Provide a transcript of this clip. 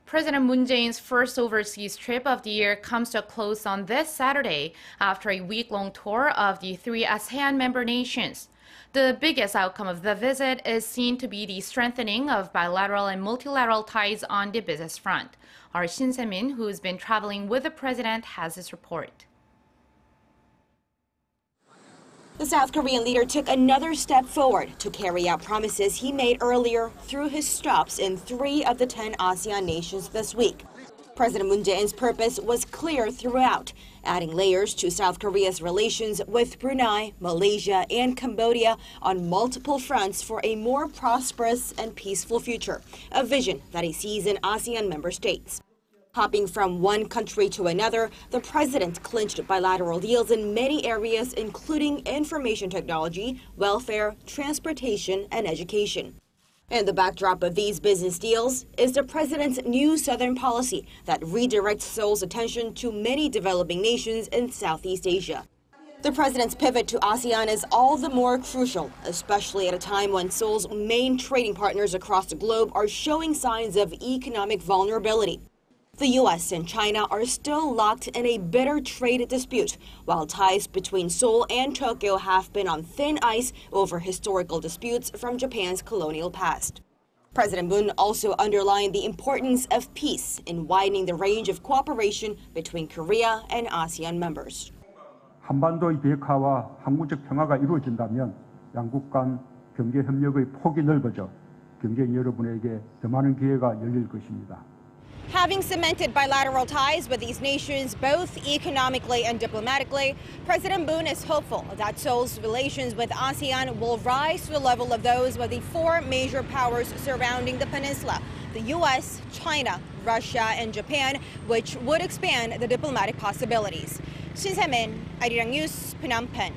President Moon Jae-in's first overseas trip of the year comes to a close on this Saturday after a week-long tour of the three ASEAN member nations. The biggest outcome of the visit is seen to be the strengthening of bilateral and multilateral ties on the business front. Our Shin Se-min, who's been traveling with the president, has this report. The South Korean leader took another step forward to carry out promises he made earlier through his stops in 3 of the 10 ASEAN nations this week. President Moon Jae-in's purpose was clear throughout, adding layers to South Korea's relations with Brunei, Malaysia and Cambodia on multiple fronts for a more prosperous and peaceful future, a vision that he sees in ASEAN member states. Hopping from one country to another, the president clinched bilateral deals in many areas, including information technology, welfare, transportation, and education. And the backdrop of these business deals is the president's new southern policy that redirects Seoul's attention to many developing nations in Southeast Asia. The president's pivot to ASEAN is all the more crucial, especially at a time when Seoul's main trading partners across the globe are showing signs of economic vulnerability. The U.S. and China are still locked in a bitter trade dispute, while ties between Seoul and Tokyo have been on thin ice over historical disputes from Japan's colonial past. President Moon also underlined the importance of peace in widening the range of cooperation between Korea and ASEAN members. 한반도의 비핵화와 항구적 평화가 이루어진다면 양국 간 경제 협력의 폭이 넓어져 경쟁 여러분에게 더 많은 기회가 열릴 것입니다. Having cemented bilateral ties with these nations, both economically and diplomatically, President Moon is hopeful that Seoul's relations with ASEAN will rise to the level of those with the 4 major powers surrounding the peninsula: the U.S., China, Russia, and Japan, which would expand the diplomatic possibilities. Shin Se-min, Arirang News, Phnom Penh.